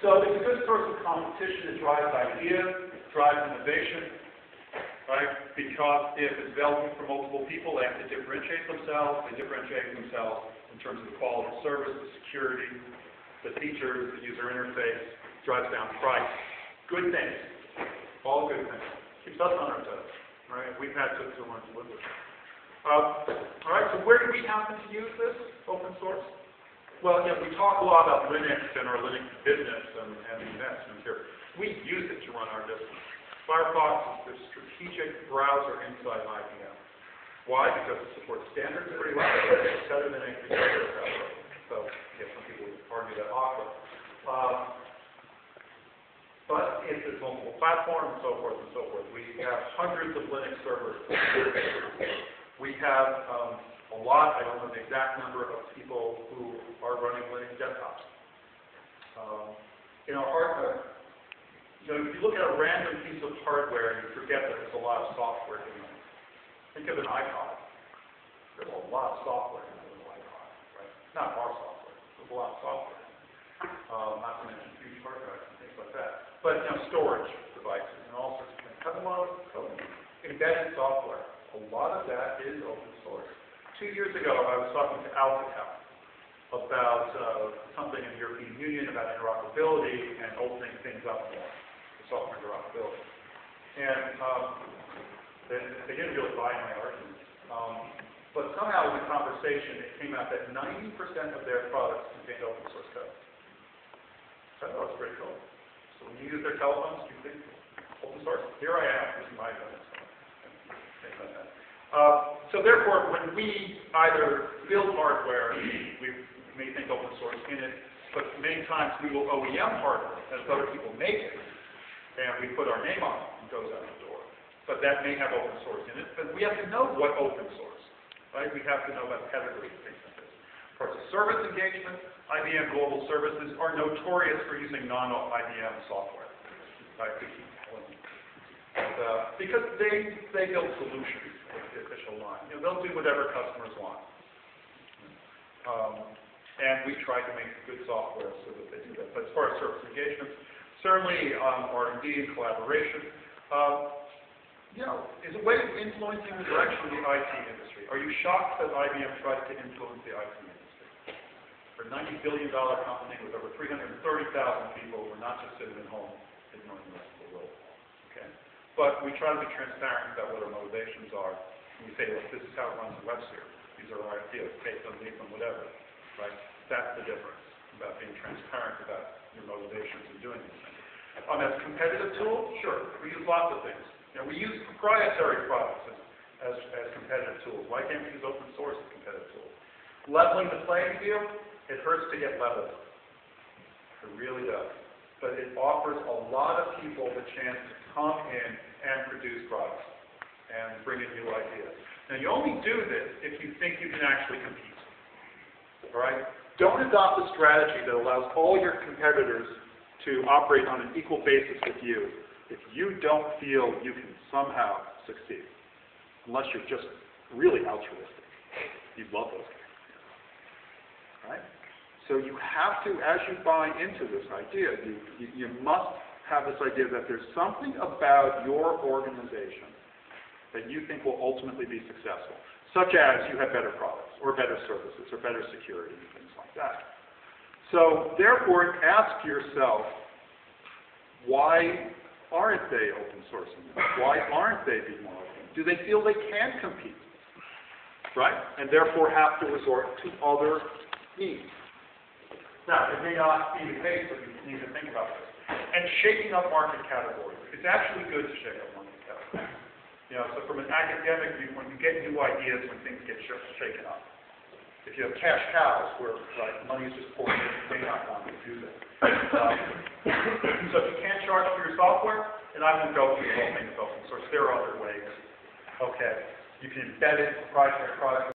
So it's a good source of competition. It drives ideas, drives innovation, right? Because if it's available for multiple people, they have to differentiate themselves. They differentiate themselves in terms of the quality of service, the security, the features, the user interface, drives down price. Good things. All good things. Keeps us on our toes, right? We've had to learn to live with it. All right, so where do we happen to use this open source? Well, we talk a lot about Linux and our Linux business and the investments here. We use it to run our business. Firefox is the strategic browser inside IBM. Why? Because it supports standards pretty well. It's better than anything else out there. So, some people would argue that awkward. But if there's multiple platforms and so forth and so forth, we have hundreds of Linux servers. We have a lot, I don't know the exact number of people who are running Linux desktops. If you look at a random piece of hardware, you forget that there's a lot of software in it. Think of an iPod. There's a lot of software in a little iPod, right? Not our software. There's a lot of software. Not to mention huge hard drives and things like that. But storage devices and all sorts of things have a lot of code. Embedded software. A lot of that is open source. 2 years ago, I was talking to Alcatel about something in the European Union about interoperability and opening things up more, for software interoperability. And they didn't really buy my argument. But somehow in the conversation, it came out that 90% of their products contained open source code. So I thought it was pretty cool. So when you use their telephones, you think, open source, here I am, this is my business. Things like that. So therefore, when we either build hardware, we may think open source in it, but many times we will OEM hardware as other people make it, and we put our name on it and it goes out the door. But that may have open source in it, but we have to know what open source, right? We have to know about pedigree and things like this. For service engagement, IBM Global Services are notorious for using non-IBM software, right? Because they build solutions, like the official line. They'll do whatever customers want. And we try to make good software so that they do that. But as far as service engagements, certainly R&D and collaboration, is a way of influencing the direction of the IT industry. Are you shocked that IBM tries to influence the IT industry? For a $90 billion company with over 330,000 people, we're not just sitting at home ignoring the rest of the world. Okay? But we try to be transparent about what our motivations are. And we say, look, this is how it runs the WebSphere. These are our ideas, take them, leave them, whatever. Right? That's the difference about being transparent about your motivations in doing these things. As a competitive tool, sure, we use lots of things. We use proprietary products as competitive tools. Why can't we use open source as competitive tools? Leveling the playing field, it hurts to get leveled. It really does. But it offers a lot of people the chance to come in and produce products and bring in new ideas. Now, you only do this if you think you can actually compete. All right? Don't adopt a strategy that allows all your competitors to operate on an equal basis with you if you don't feel you can somehow succeed, unless you're just really altruistic. You love those guys. Right? So you have to, as you buy into this idea, you must have this idea that there's something about your organization that you think will ultimately be successful, such as you have better products, or better services, or better security, and things like that. So therefore, ask yourself, why aren't they open sourcing? Why aren't they being more open? Do they feel they can compete? Right? And therefore have to resort to other means. Now, it may not be the case, but you need to think about this. And shaking up market categories. It's actually good to shake up market categories. So from an academic viewpoint, you get new ideas when things get shaken up. If you have cash cows where money is just pouring in, you may not want to do that. So if you can't charge for your software, and I won't go through the whole thing of open source, there are other ways. Okay, you can embed it, proprietary products.